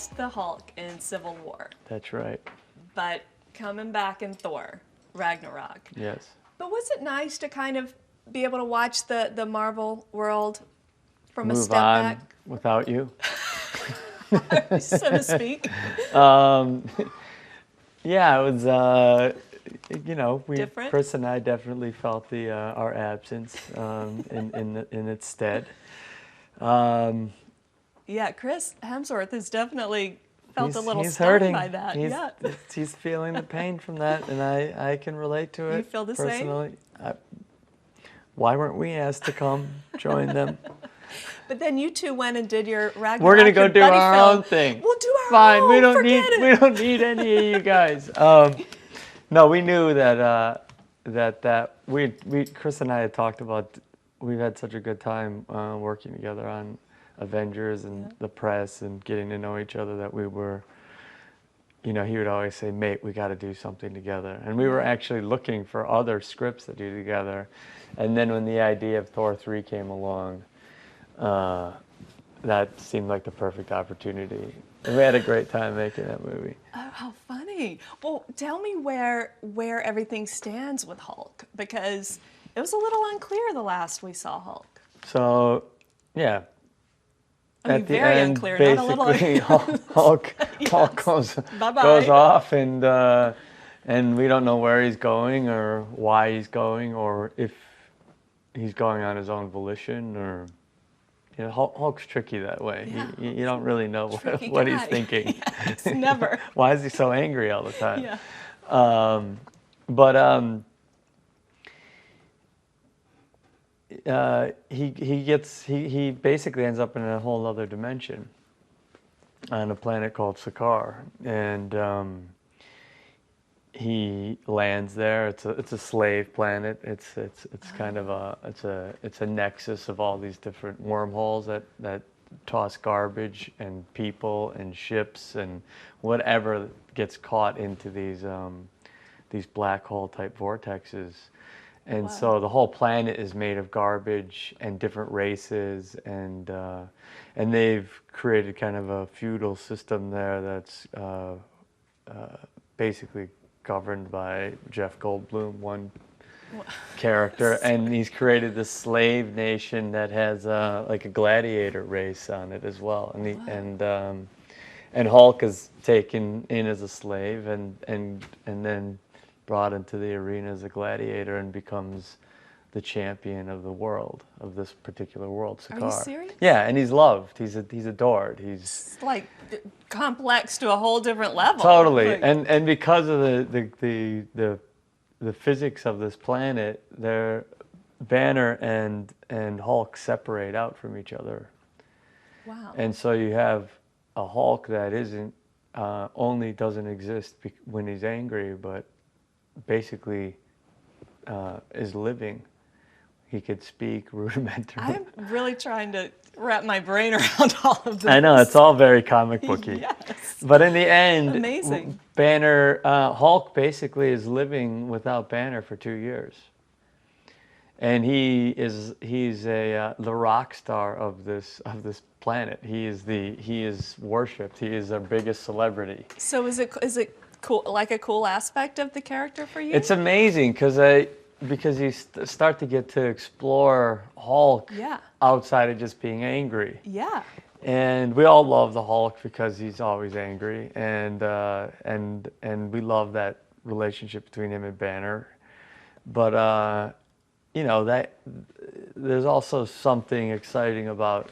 lost the Hulk in Civil War, That's right. but coming back in Thor, Ragnarok. Yes. But was it nice to kind of be able to watch the Marvel world from a Move step on back, without you. so to speak? Yeah, it was. Different? Chris and I definitely felt our absence in its stead. Yeah, Chris Hemsworth has definitely felt a little He's stung hurting. by that. Yeah. He's feeling the pain from that, and I can relate to it. You feel the same? personally. Why weren't we asked to come join them? But then you two went and did your Ragnarok. We're gonna go your do buddy our film. own thing. We'll do our Fine. own. We don't Forget need it. we don't need any of you guys. No, we knew that Chris and I had talked about. We've had such a good time working together on Avengers and the press and getting to know each other that we were. He would always say, "Mate, we got to do something together." And we were actually looking for other scripts to do together. And then when the idea of Thor 3 came along, that seemed like the perfect opportunity. And we had a great time making that movie. Oh, how funny. Well, tell me where everything stands with Hulk, because it was a little unclear the last we saw Hulk. So, yeah. I mean, At the very end, unclear, not a little. basically, Hulk goes Bye-bye. off, and we don't know where he's going or why he's going or if he's going on his own volition or. Hulk's tricky that way. Yeah. You don't really know Tricky what he's guy. thinking. Yes, never. Why is he so angry all the time? Yeah. He basically ends up in a whole other dimension on a planet called Sakaar, and he lands there. It's a slave planet. It's kind of a nexus of all these different wormholes that toss garbage and people and ships and whatever gets caught into these black hole type vortexes. And so the whole planet is made of garbage and different races, and they've created kind of a feudal system there that's basically governed by Jeff Goldblum, one character, and he's created this slave nation that has like a gladiator race on it as well, and Hulk is taken in as a slave and then brought into the arena as a gladiator and becomes the champion of the world, of this particular world, Sakaar. Are you serious? Yeah, and he's loved. He's adored. He's It's like complex to a whole different level. totally, Like, and because of the physics of this planet, their Banner and Hulk separate out from each other, wow. and so you have a Hulk that isn't only doesn't exist when he's angry, but basically is living. He could speak rudimentary. I'm really trying to wrap my brain around all of this. I know, it's all very comic booky. Yes. But in the end, Amazing. Banner, Hulk basically is living without Banner for 2 years. And he's the rock star of this planet. He is worshipped. He is our biggest celebrity. So is it cool, like a cool aspect of the character for you? It's amazing because you start to get to explore Hulk outside of just being angry. Yeah. And we all love the Hulk because he's always angry, and we love that relationship between him and Banner. But that there's also something exciting about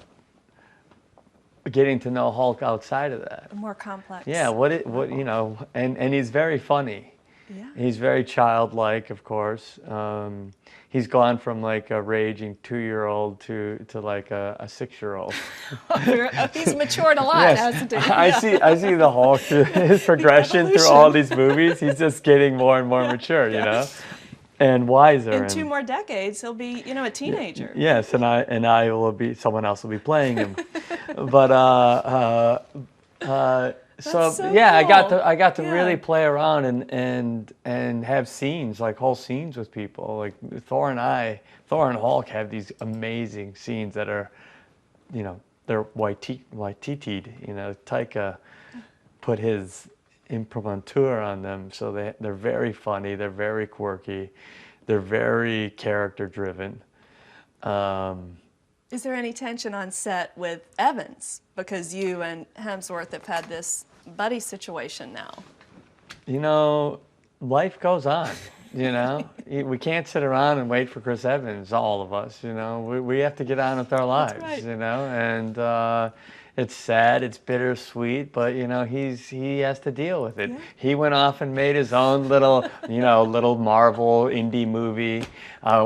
getting to know Hulk outside of that. More complex. Yeah, and he's very funny. Yeah. He's very childlike, of course. He's gone from like a raging 2-year-old to like a 6-year-old. He's matured a lot, Yes, hasn't he? I see the Hulk through his progression through all these movies. He's just getting more and more mature, and wiser. In 2 more decades, he'll be, a teenager. Yes, and I will be. Someone else will be playing him. But so yeah, cool. I got to really play around and have scenes, like whole scenes with people. Like Thor and Hulk have these amazing scenes that are, they're Waititi'd, you know, Taika put his imprimatur on them, so they're very funny, they're very quirky, they're very character driven. Is there any tension on set with Evans? Because you and Hemsworth have had this buddy situation now. You know, life goes on, you know. We can't sit around and wait for Chris Evans, all of us, you know. We have to get on with our lives, right. you know. And it's sad, it's bittersweet, but, you know, he has to deal with it. Yeah. He went off and made his own little, you know, little Marvel indie movie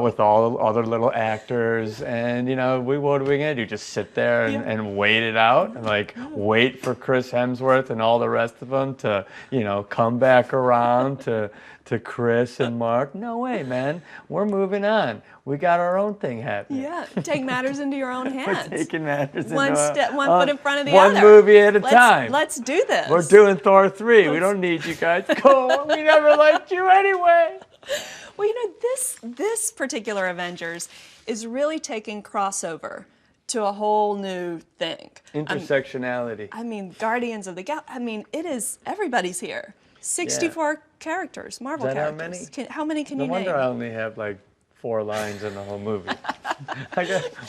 with all other little actors. And, you know, what are we going to do? Just sit there and wait it out? And, like, wait for Chris Hemsworth and all the rest of them to, you know, come back around to Chris and Mark? No way, man. We're moving on. We got our own thing happening. Yeah, take matters into your own hands. We're taking matters one foot in front of the one other. One movie at a time. Let's do this. We're doing Thor 3. We don't need you guys. Go. We never liked you anyway. Well, you know, this particular Avengers is really taking crossover to a whole new thing. Intersectionality. I mean, Guardians of the Galaxy. I mean, everybody's here. 64 characters, Marvel Is that characters. How many can you No name? wonder I only have like 4 lines in the whole movie.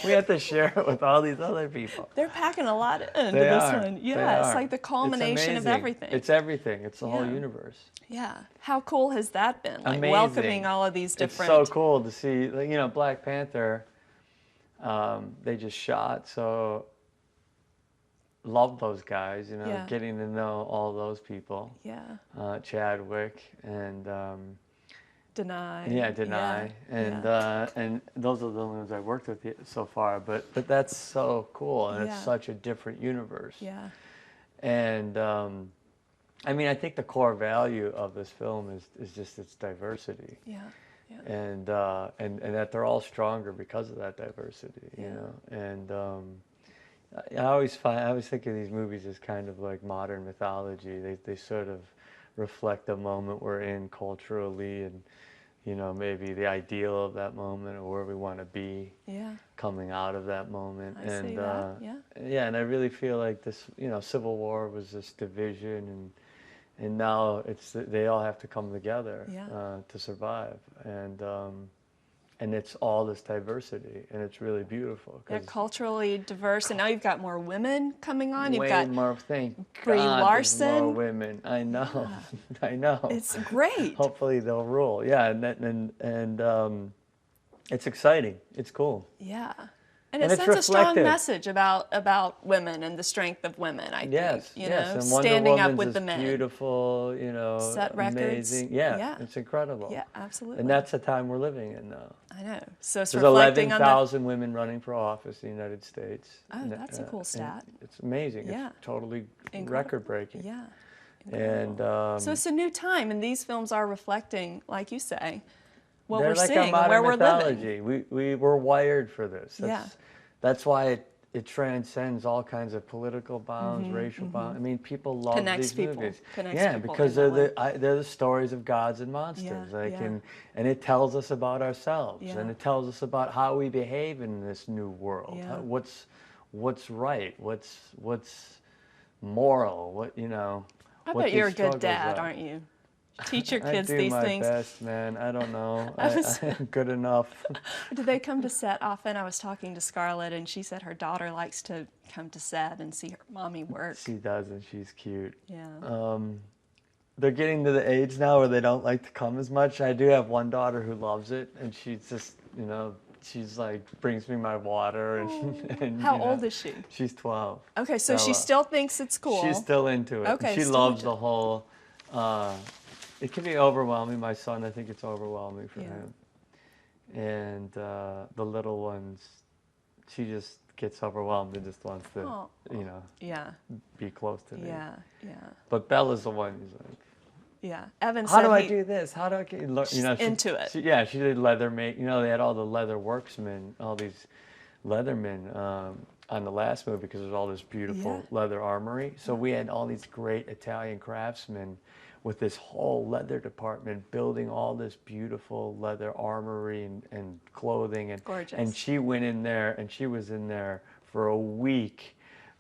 We have to share it with all these other people. They're packing a lot into They this are. one. They Yeah, it's are. like the culmination of amazing. everything. It's everything. It's the whole Yeah. universe. Yeah. How cool has that been? Like Amazing. welcoming all of these different. It's so cool to see. Like, you know, Black Panther. They just shot, so love those guys. You know, Yeah. getting to know all those people. Yeah. Chadwick and. Deny. Yeah, Deny, and those are the only ones I worked with so far. But that's so cool, and it's such a different universe. Yeah. And I mean, I think the core value of this film is just its diversity. Yeah. Yeah. And that they're all stronger because of that diversity. You know, and I always think of these movies as kind of like modern mythology. They sort of reflect the moment we're in culturally, and you know, maybe the ideal of that moment or where we want to be coming out of that moment. I see that. Yeah, and I really feel like this, you know, Civil War was this division, and now they all have to come together to survive, and it's all this diversity, and it's really beautiful. They're culturally diverse, and now you've got more women coming on. You've got more, thank Brie God, Larson. there's more women. I know, I know. It's great. Hopefully they'll rule. Yeah, and it's exciting. It's cool. Yeah. And And it it's sends a strong reflective. message about women and the strength of women, I think. Yes, You yes. know, And Wonder standing Woman's up with is the men. beautiful, you know, Set records. amazing. Yeah, it's incredible. Yeah, absolutely. And that's the time we're living in now. I know. So it's There's reflecting on the 11,000 women running for office in the United States. Oh, that's a cool stat. It's amazing. Yeah. It's totally Incredible. record-breaking. Yeah. And So it's a new time, and these films are reflecting, like you say, what they're we're like seeing a and where modern we're living. mythology. We were wired for this. Yeah. That's why it transcends all kinds of political bounds, racial bounds. I mean, people love Connects these people. movies. Connects yeah, people because in they're that they're the stories of gods and monsters. Yeah, Like, yeah. and it tells us about ourselves, Yeah. and it tells us about how we behave in this new world. Yeah. What's right? What's moral? What, you know? I what bet you're a these good struggles dad, are. aren't you? Teach your kids I do these my things. best, man. I don't know. was- I'm good enough. Do they come to set often? I was talking to Scarlett, and she said her daughter likes to come to set and see her mommy work. She does, and she's cute. Yeah. They're getting to the age now where they don't like to come as much. I do have one daughter who loves it, and she's just, you know, she's like brings me my water, and How you know, old is she? She's 12. Okay, so she Bella. still thinks it's cool. She's still into it. Okay, She still loves into the whole. It can be overwhelming. My son, I think it's overwhelming for Yeah. him. And the little ones, she just gets overwhelmed and just wants to, Oh. you know, Yeah, be close to me. yeah, yeah, But Bella's the one who's like, yeah. Evan how said do I he- do this? How do I get, you know, She's into it. She did leather make. You know, they had all the leather worksmen, all these leathermen on the last movie because there's all this beautiful leather armory. So we had all these great Italian craftsmen with this whole leather department building all this beautiful leather armory and clothing. And, Gorgeous. and she went in there, and she was in there for a week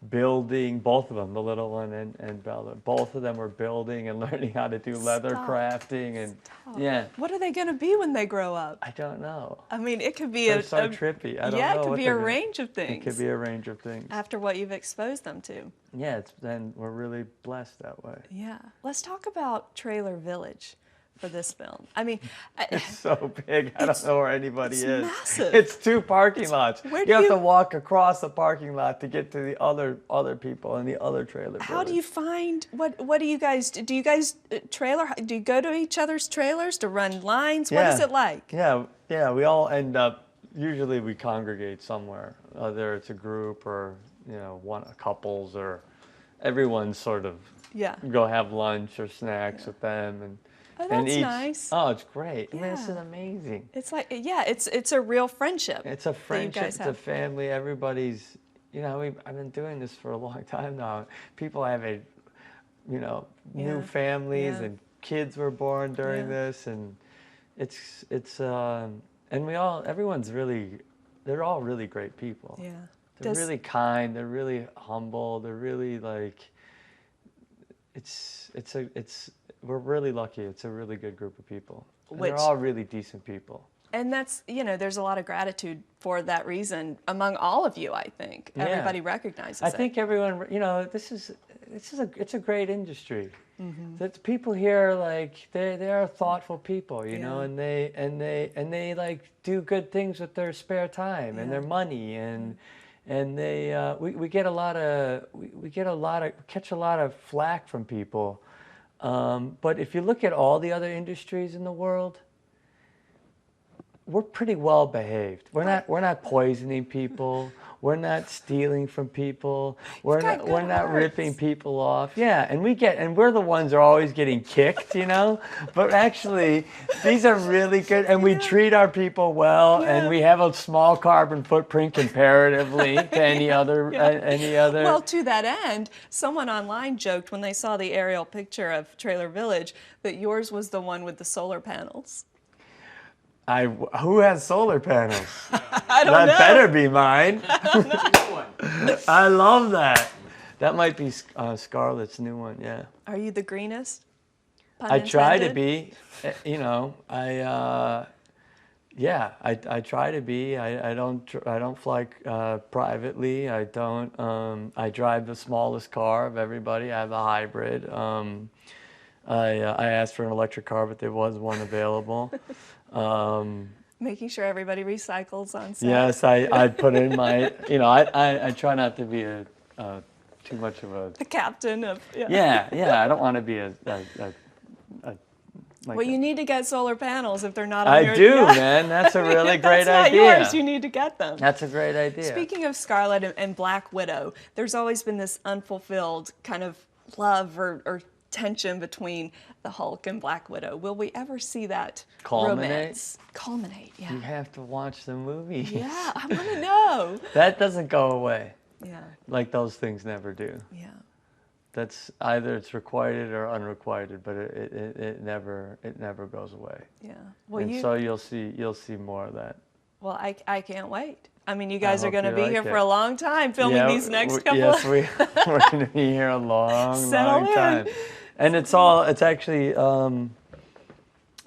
building, both of them, the little one and Bella, both of them were building and learning how to do leather Stop. crafting. And Stop. yeah, What are they going to be when they grow up? I don't know. I mean, it could be They're so trippy. I don't yeah, know it could what be they're a gonna- range of things. It could be a range of things. After what you've exposed them to. Yeah, then we're really blessed that way. Yeah. Let's talk about Trailer Village for this film. I mean, It's so big. I don't know where anybody it's is. massive. It's 2 parking lots. Where do You have you- to walk across the parking lot to get to the other people in the other trailer. how do you find what do you guys do? You guys trailer? Do you go to each other's trailers to run lines? What is it like? Yeah. We all end up. Usually we congregate somewhere. Whether it's a group or couples or everyone's sort of Yeah. go have lunch or snacks with them and. Oh, and that's each, nice. Oh, it's great. I mean, this is Yeah. amazing. It's like it's a real friendship. It's a friendship. guys It's a have. family. Everybody's. I've been doing this for a long time now. People have new Yeah. families Yeah. and kids were born during Yeah. this, and and they're all really great people. Yeah. They're really kind. They're really humble. They're really like. We're really lucky. It's a really good group of people. And they're Which- all really decent people. And that's, there's a lot of gratitude for that reason among all of you, I think. Yeah. Everybody recognizes it. I think everyone, it's a great industry. Mm-hmm. That people here like they are thoughtful people, Yeah. and they like do good things with their spare time and Yeah. their money and they we get a lot of catch a lot of flack from people. But if you look at all the other industries in the world, we're pretty well behaved. We're not poisoning people. We're not stealing from people. We're got not good we're not hearts. ripping people off. Yeah, and we're the ones that are always getting kicked, But actually, these are really good, and we treat our people well, Yeah. and we have a small carbon footprint comparatively to any other Well, to that end, someone online joked when they saw the aerial picture of Trailer Village that yours was the one with the solar panels. Who has solar panels? I don't That know. better be mine. I love that. That might be Scarlett's new one. Yeah. Are you the greenest? Pun I try to intended? be. I try to be. I don't fly privately. I don't. I drive the smallest car of everybody. I have a hybrid. I asked for an electric car, but there was one available. Making sure everybody recycles on set. Yes, I put in my. I try not to be too much of a. The captain of. Yeah. I don't want to be a like Well, you need to get solar panels if they're not on I your. do, Yeah. man. That's a really great That's idea. not yours. You need to get them. That's a great idea. Speaking of Scarlett and Black Widow, there's always been this unfulfilled kind of love or tension between the Hulk and Black Widow. Will we ever see that Culminate? romance? Culminate, yeah. You have to watch the movie. Yeah, I want to know. That doesn't go away. Yeah, Like those things never do. yeah. That's either it's requited or unrequited, but it never goes away. Yeah. Well, And so you'll see more of that. Well, I can't wait. I mean, you guys are hope going to you be like here it. for a long time filming these next couple. Yes, we're going to be here a long Settle in. time. And it's actually,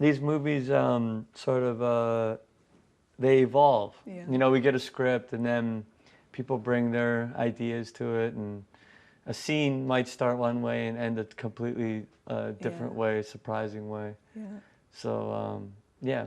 these movies sort of, they evolve. Yeah. We get a script and then people bring their ideas to it, and a scene might start one way and end a completely different Yeah. way, surprising way. Yeah. So, yeah.